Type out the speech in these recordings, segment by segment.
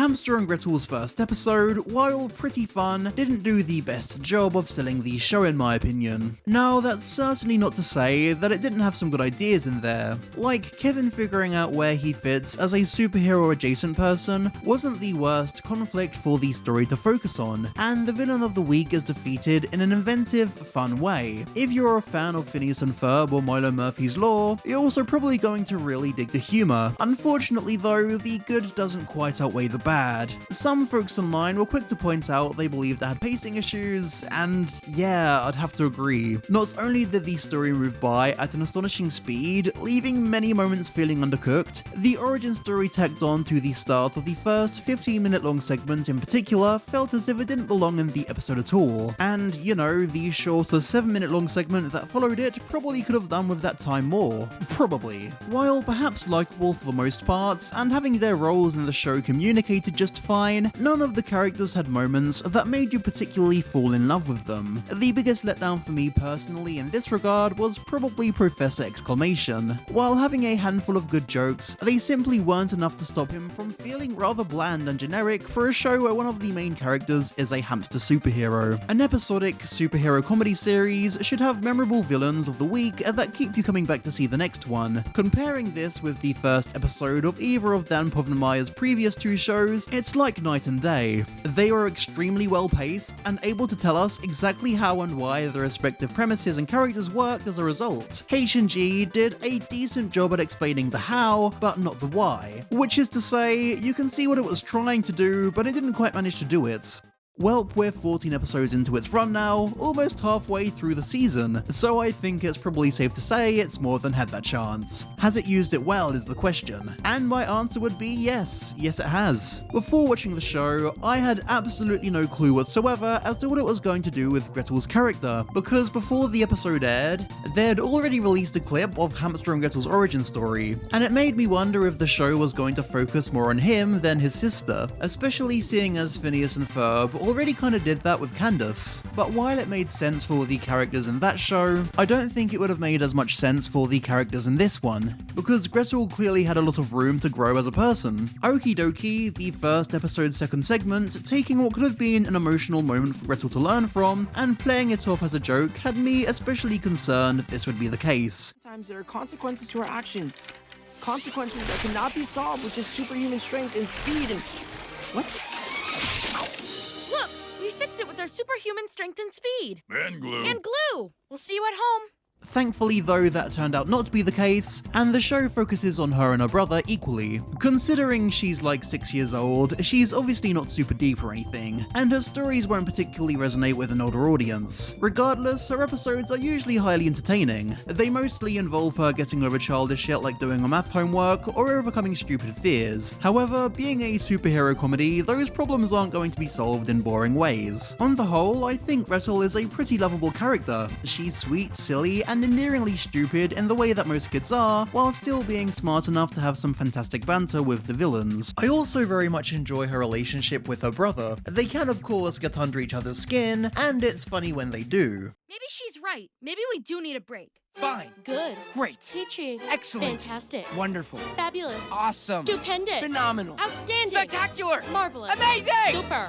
Hamster and Gretel's first episode, while pretty fun, didn't do the best job of selling the show in my opinion. Now that's certainly not to say that it didn't have some good ideas in there, like Kevin figuring out where he fits as a superhero adjacent person wasn't the worst conflict for the story to focus on, and the villain of the week is defeated in an inventive, fun way. If you're a fan of Phineas and Ferb or Milo Murphy's Law, you're also probably going to really dig the humour. Unfortunately though, the good doesn't quite outweigh the bad. Some folks online were quick to point out they believed it had pacing issues, and yeah, I'd have to agree. Not only did the story move by at an astonishing speed, leaving many moments feeling undercooked, the origin story tacked on to the start of the first 15-minute long segment in particular felt as if it didn't belong in the episode at all. And, you know, the shorter 7-minute long segment that followed it probably could have done with that time more. Probably. While perhaps likable for the most part, and having their roles in the show communicated just fine, none of the characters had moments that made you particularly fall in love with them. The biggest letdown for me personally in this regard was probably Professor Exclamation. While having a handful of good jokes, they simply weren't enough to stop him from feeling rather bland and generic for a show where one of the main characters is a hamster superhero. An episodic superhero comedy series should have memorable villains of the week that keep you coming back to see the next one. Comparing this with the first episode of either of Dan Povenmire's previous two shows, it's like night and day. They were extremely well paced and able to tell us exactly how and why their respective premises and characters worked as a result. H&G did a decent job at explaining the how, but not the why. Which is to say, you can see what it was trying to do, but it didn't quite manage to do it. Welp, we're 14 episodes into its run now, almost halfway through the season, so I think it's probably safe to say it's more than had that chance. Has it used it well is the question, and my answer would be yes it has. Before watching the show, I had absolutely no clue whatsoever as to what it was going to do with Gretel's character, because before the episode aired, they'd already released a clip of Hamster and Gretel's origin story, and it made me wonder if the show was going to focus more on him than his sister, especially seeing as Phineas and Ferb already kinda did that with Candace. But while it made sense for the characters in that show, I don't think it would have made as much sense for the characters in this one, because Gretel clearly had a lot of room to grow as a person. Okie dokie, the first episode's second segment, taking what could have been an emotional moment for Gretel to learn from, and playing it off as a joke had me especially concerned this would be the case. Sometimes there are consequences to our actions. Consequences that cannot be solved with just superhuman strength and speed and... What? Look! We fixed it with our superhuman strength and speed! And glue. And glue! We'll see you at home! Thankfully though, that turned out not to be the case, and the show focuses on her and her brother equally. Considering she's like 6 years old, she's obviously not super deep or anything, and her stories won't particularly resonate with an older audience. Regardless, her episodes are usually highly entertaining. They mostly involve her getting over childish shit like doing her math homework or overcoming stupid fears. However, being a superhero comedy, those problems aren't going to be solved in boring ways. On the whole, I think Gretel is a pretty lovable character. She's sweet, silly, and endearingly stupid in the way that most kids are, while still being smart enough to have some fantastic banter with the villains. I also very much enjoy her relationship with her brother. They can of course get under each other's skin, and it's funny when they do. Maybe she's right. Maybe we do need a break. Fine. Good. Great. Teaching. Excellent. Fantastic. Wonderful. Fabulous. Awesome. Stupendous. Phenomenal. Outstanding. Spectacular. Marvelous. Amazing. Super.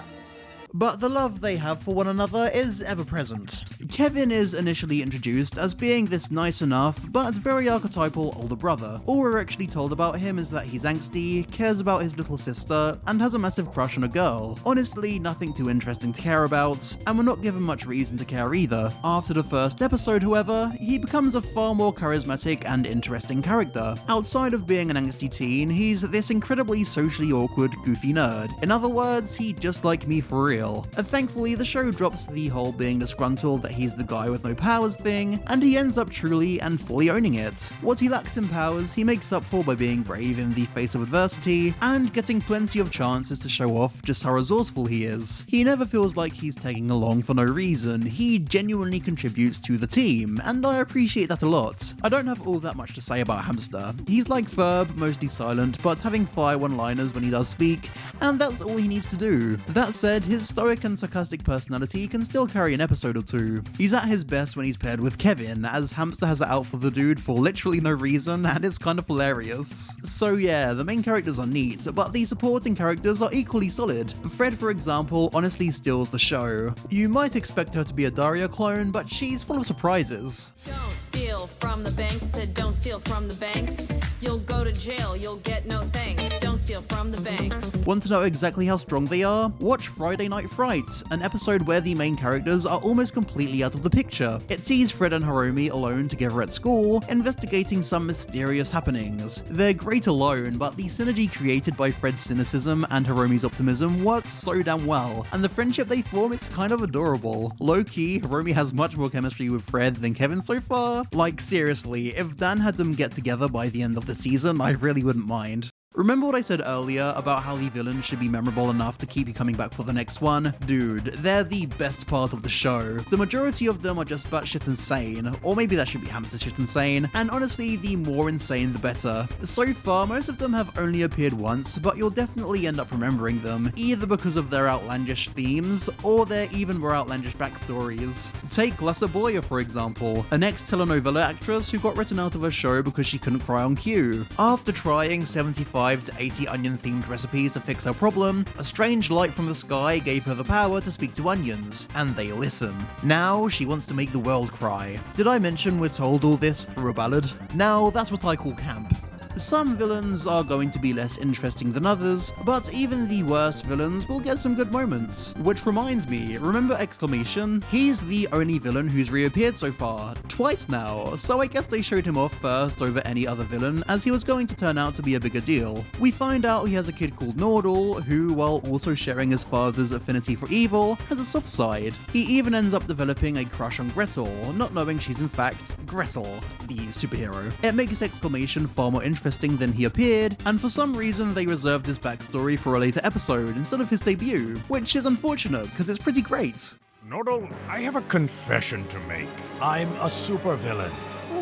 But the love they have for one another is ever present. Kevin is initially introduced as being this nice enough, but very archetypal older brother. All we're actually told about him is that he's angsty, cares about his little sister, and has a massive crush on a girl. Honestly, nothing too interesting to care about, and we're not given much reason to care either. After the first episode, however, he becomes a far more charismatic and interesting character. Outside of being an angsty teen, he's this incredibly socially awkward, goofy nerd. In other words, he'd just like me for real. Thankfully, the show drops the whole being disgruntled that he's the guy with no powers thing, and he ends up truly and fully owning it. What he lacks in powers, he makes up for by being brave in the face of adversity, and getting plenty of chances to show off just how resourceful he is. He never feels like he's tagging along for no reason, he genuinely contributes to the team, and I appreciate that a lot. I don't have all that much to say about Hamster. He's like Ferb, mostly silent, but having fire one-liners when he does speak, and that's all he needs to do. That said, his his stoic and sarcastic personality can still carry an episode or two. He's at his best when he's paired with Kevin, as Hamster has it out for the dude for literally no reason, and it's kind of hilarious. So yeah, the main characters are neat, but the supporting characters are equally solid. Fred, for example, honestly steals the show. You might expect her to be a Daria clone, but she's full of surprises. Don't steal from the banks, said don't steal from the banks. You'll go to jail, you'll get no thanks. Don't steal from the banks. Want to know exactly how strong they are? Watch Friday Night Fright, an episode where the main characters are almost completely out of the picture. It sees Fred and Hiromi alone together at school, investigating some mysterious happenings. They're great alone, but the synergy created by Fred's cynicism and Hiromi's optimism works so damn well, and the friendship they form is kind of adorable. Low-key, Hiromi has much more chemistry with Fred than Kevin so far. Like seriously, if Dan had them get together by the end of the season, I really wouldn't mind. Remember what I said earlier about how the villains should be memorable enough to keep you coming back for the next one? Dude, they're the best part of the show. The majority of them are just batshit insane, or maybe that should be hamster shit insane, and honestly, the more insane the better. So far, most of them have only appeared once, but you'll definitely end up remembering them, either because of their outlandish themes, or their even more outlandish backstories. Take Lassa Boya, for example, an ex-telenovela actress who got written out of her show because she couldn't cry on cue. After trying 75 to 80 onion-themed recipes to fix her problem, a strange light from the sky gave her the power to speak to onions, and they listen. Now, she wants to make the world cry. Did I mention we're told all this through a ballad? Now, that's what I call camp. Some villains are going to be less interesting than others, but even the worst villains will get some good moments. Which reminds me, remember Exclamation? He's the only villain who's reappeared so far, twice now, so I guess they showed him off first over any other villain, as he was going to turn out to be a bigger deal. We find out he has a kid called Nordal, who, while also sharing his father's affinity for evil, has a soft side. He even ends up developing a crush on Gretel, not knowing she's in fact Gretel, the superhero. It makes Exclamation far more interesting than he appeared, and for some reason they reserved his backstory for a later episode instead of his debut, which is unfortunate because it's pretty great. Nordal, I have a confession to make. I'm a supervillain.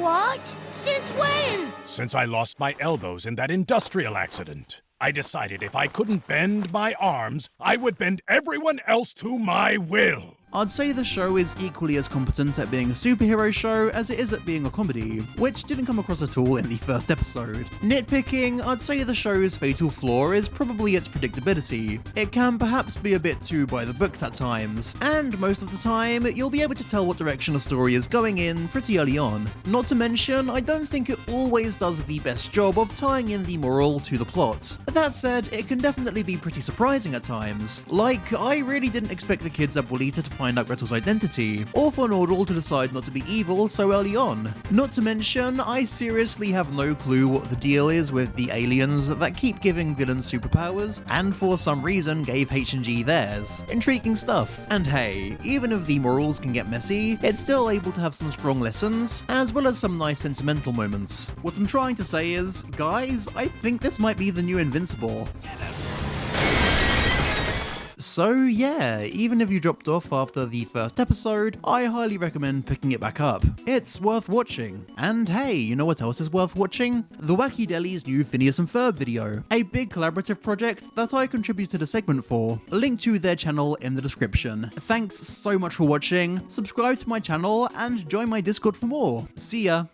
What? Since when? Since I lost my elbows in that industrial accident. I decided if I couldn't bend my arms, I would bend everyone else to my will. I'd say the show is equally as competent at being a superhero show as it is at being a comedy, which didn't come across at all in the first episode. Nitpicking, I'd say the show's fatal flaw is probably its predictability. It can perhaps be a bit too by the books at times, and most of the time, you'll be able to tell what direction a story is going in pretty early on. Not to mention, I don't think it always does the best job of tying in the moral to the plot. That said, it can definitely be pretty surprising at times. Like, I really didn't expect the kids at Bolita to find out Gretel's identity, or for Nordal to decide not to be evil so early on. Not to mention, I seriously have no clue what the deal is with the aliens that keep giving villains superpowers, and for some reason gave H&G theirs. Intriguing stuff. And hey, even if the morals can get messy, it's still able to have some strong lessons, as well as some nice sentimental moments. What I'm trying to say is, guys, I think this might be the new Invincible. So yeah, even if you dropped off after the first episode, I highly recommend picking it back up. It's worth watching. And hey, you know what else is worth watching? The Wacky Deli's new Phineas and Ferb video, a big collaborative project that I contributed a segment for. Link to their channel in the description. Thanks so much for watching, subscribe to my channel, and join my Discord for more. See ya!